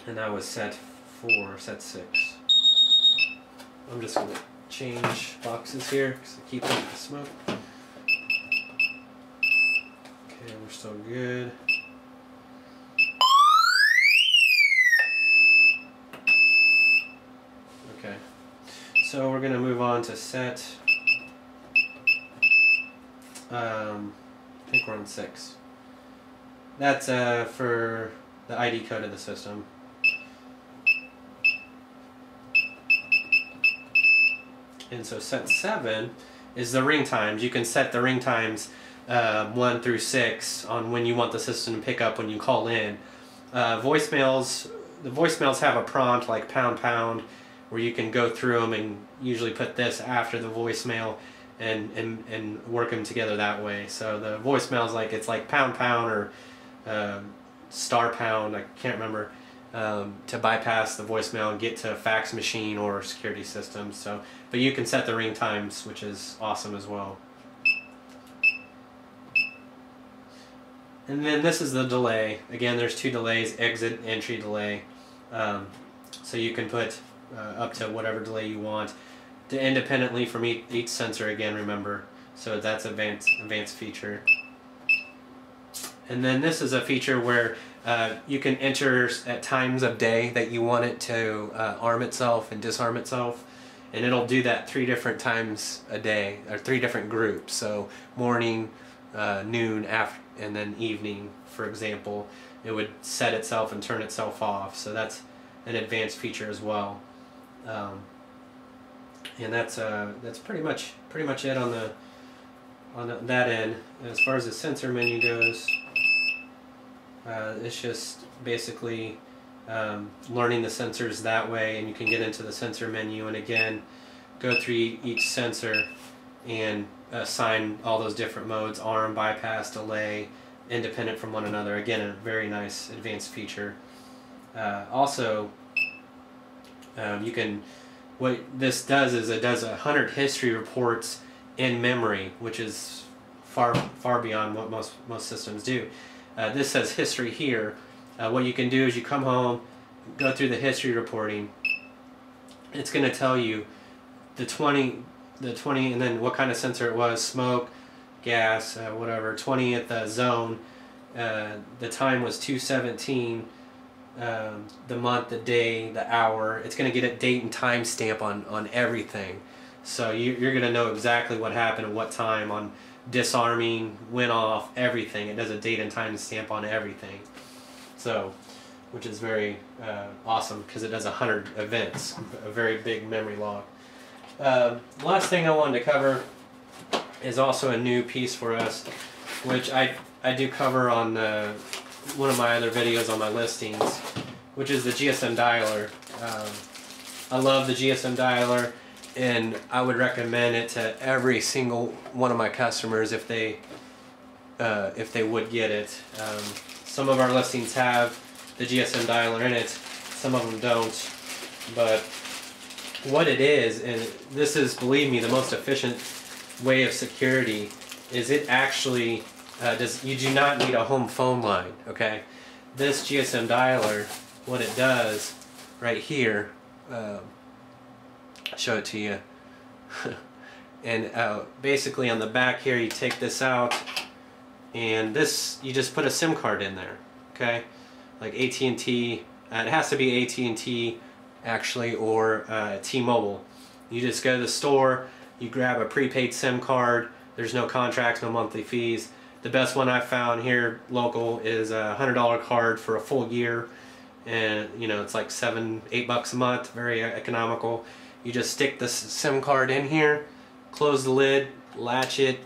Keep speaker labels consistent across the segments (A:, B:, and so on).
A: and that was set 4, set 6. I'm just going to change boxes here because I keep getting the smoke. Okay, we're still good. Okay, so we're going to move on to set, I think we're on 6. That's for the ID code of the system. And so set 7 is the ring times. You can set the ring times 1 through 6 on when you want the system to pick up when you call in. Voicemails, the voicemails have a prompt like pound, where you can go through them and usually put this after the voicemail and work them together that way. So the voicemails, like it's like pound or star pound, I can't remember, to bypass the voicemail and get to a fax machine or security systems. So, but you can set the ring times, which is awesome as well. And then this is the delay. Again, there's 2 delays: exit, entry delay. So you can put up to whatever delay you want, to independently from each sensor. Again, remember. So that's advanced feature. And then this is a feature where you can enter at times of day that you want it to arm itself and disarm itself, and it'll do that 3 different times a day, or 3 different groups. So morning, noon, after, and then evening, for example, it would set itself and turn itself off. So that's an advanced feature as well. And that's pretty much it on that end. As far as the sensor menu goes, it's just basically learning the sensors that way, and you can get into the sensor menu and again go through each sensor and assign all those different modes: arm, bypass, delay, independent from one another. Again, a very nice advanced feature. Also, you can, what this does is it does 100 history reports in memory, which is far beyond what most systems do. This says history here. What you can do is you come home, go through the history reporting. It's going to tell you the 20, and then what kind of sensor it was: smoke, gas, whatever. 20th zone. The time was 2:17. The month, the day, the hour. It's going to get a date and time stamp on everything. So you're going to know exactly what happened at what time on disarming, went off, everything. It does a date and time stamp on everything. So, which is very awesome because it does 100 events, a very big memory log. Last thing I wanted to cover is also a new piece for us, which I do cover on one of my other videos on my listings, which is the GSM dialer. I love the GSM dialer, and I would recommend it to every single one of my customers if they would get it. Some of our listings have the GSM dialer in it, some of them don't, but what it is, and this is, believe me, the most efficient way of security, is it actually you do not need a home phone line. Okay, this GSM dialer, what it does right here, show it to you. And basically on the back here, you take this out, and this, you just put a SIM card in there. Okay, like AT&T. It has to be AT&T actually, or T-Mobile. You just go to the store, you grab a prepaid SIM card. There's no contracts, no monthly fees. The best one I've found here local is a $100 card for a full year, and you know, it's like $7-8 a month, very economical. You just stick the SIM card in here, close the lid, latch it,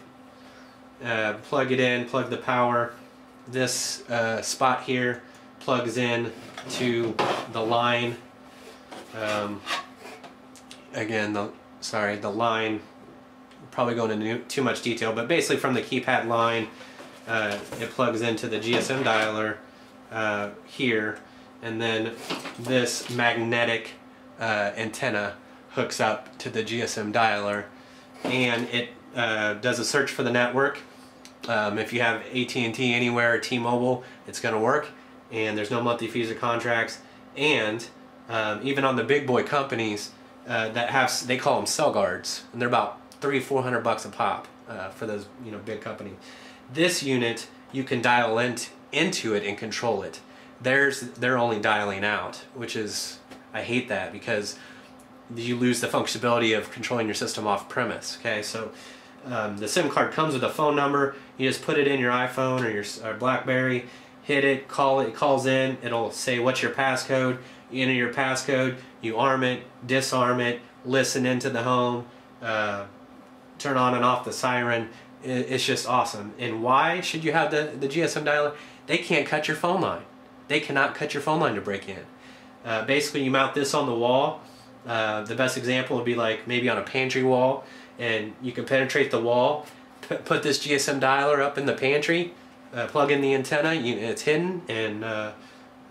A: plug it in, plug the power. This spot here plugs in to the line. Again, the line, probably going into too much detail, but basically from the keypad line, it plugs into the GSM dialer here, and then this magnetic antenna hooks up to the GSM dialer, and it does a search for the network. If you have AT&T anywhere or T-Mobile, it's going to work, and there's no monthly fees or contracts, And even on the big boy companies that have, they call them cell guards, and they're about $300-400 a pop for those, you know, big companies. This unit, you can dial into it and control it. They're only dialing out, which is, I hate that, because you lose the functionality of controlling your system off premise. Okay, so the SIM card comes with a phone number. You just put it in your iPhone or your BlackBerry, hit it, call it, it calls in, it'll say what's your passcode, you enter your passcode, you arm it, disarm it, listen into the home, turn on and off the siren. It's just awesome. And why should you have the GSM dialer? They can't cut your phone line. They cannot cut your phone line to break in. Basically, you mount this on the wall. The best example would be like maybe on a pantry wall, and you can penetrate the wall, put this GSM dialer up in the pantry, plug in the antenna, it's hidden, and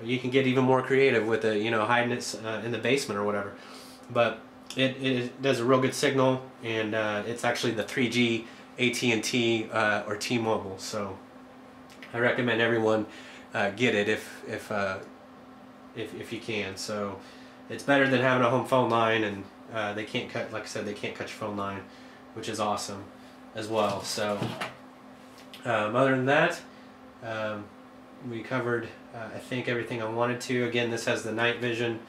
A: you can get even more creative with it, you know, hiding it in the basement or whatever. But it does a real good signal, and it's actually the 3G AT&T or T-Mobile. So I recommend everyone get it if you can. So it's better than having a home phone line, and they can't cut, like I said, they can't cut your phone line, which is awesome as well. So other than that, we covered I think everything I wanted to. Again, this has the night vision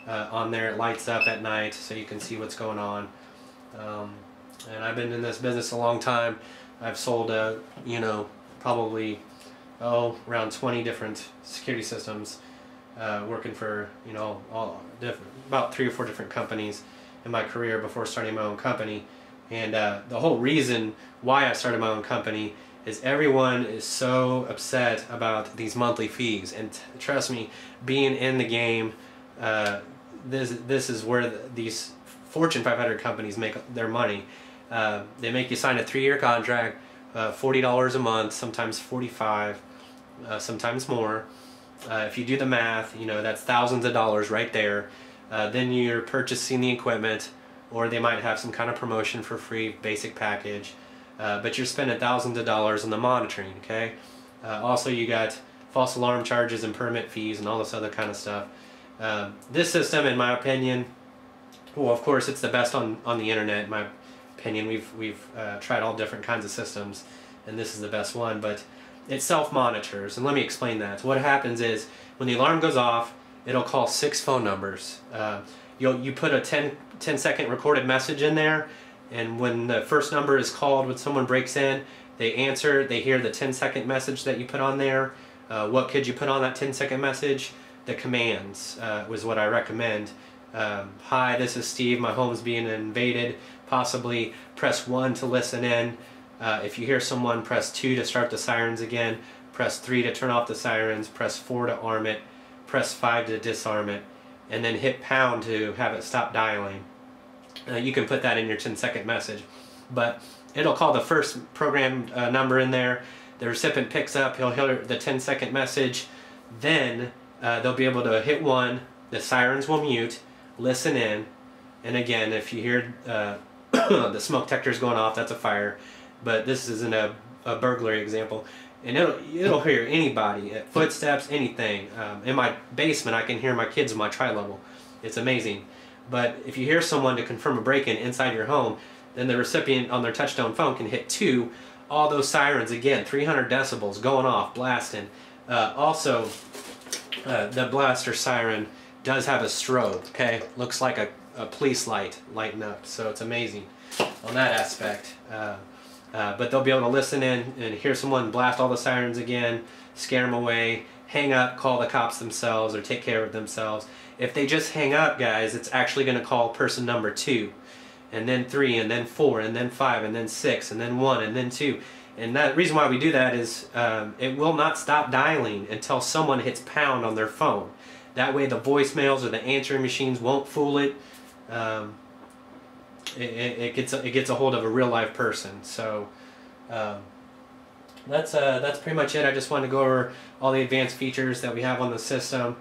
A: on there. It lights up at night so you can see what's going on. And I've been in this business a long time. I've sold you know, probably around 20 different security systems, working for, you know, about 3 or 4 different companies in my career before starting my own company. And the whole reason why I started my own company is everyone is so upset about these monthly fees. And trust me, being in the game, this is where these Fortune 500 companies make their money. They make you sign a 3-year contract, $40 a month, sometimes $45, sometimes more. If you do the math, you know, that's thousands of dollars right there. Then you're purchasing the equipment, or they might have some kind of promotion for free, basic package. But you're spending thousands of dollars on the monitoring, okay? Also, you got false alarm charges and permit fees and all this other kind of stuff. This system, in my opinion, well, of course, it's the best on the internet, in my opinion. We've tried all different kinds of systems, and this is the best one, but it self-monitors. And let me explain that. So what happens is, when the alarm goes off, it'll call 6 phone numbers. You put a 10-second recorded message in there, and when the first number is called, when someone breaks in, they answer, they hear the 10-second message that you put on there. What could you put on that 10-second message? The commands was what I recommend. Hi, this is Steve, my home's being invaded. Possibly press 1 to listen in. If you hear someone, press 2 to start the sirens again. Press 3 to turn off the sirens. Press 4 to arm it. Press 5 to disarm it. And then hit pound to have it stop dialing. You can put that in your 10-second message, but it'll call the first program number in there. The recipient picks up, he'll hear the 10-second message, then they'll be able to hit 1, the sirens will mute, listen in, and again, if you hear the smoke detectors going off, that's a fire, but this isn't a burglary example, and it'll hear anybody, footsteps, anything. In my basement, I can hear my kids in my tri-level. It's amazing. But if you hear someone to confirm a break-in inside your home, then the recipient on their touchtone phone can hit 2, all those sirens again, 300 decibels going off, blasting. Also, the blaster siren does have a strobe, okay? Looks like a police light lighting up, so it's amazing on that aspect. But they'll be able to listen in and hear someone blast all the sirens again, scare them away, hang up, call the cops themselves, or take care of themselves. If they just hang up, guys, it's actually going to call person number 2, and then 3, and then 4, and then 5, and then 6, and then 1, and then 2. And the reason why we do that is it will not stop dialing until someone hits pound on their phone. That way the voicemails or the answering machines won't fool it. It gets a hold of a real live person. So that's pretty much it. I just wanted to go over all the advanced features that we have on the system.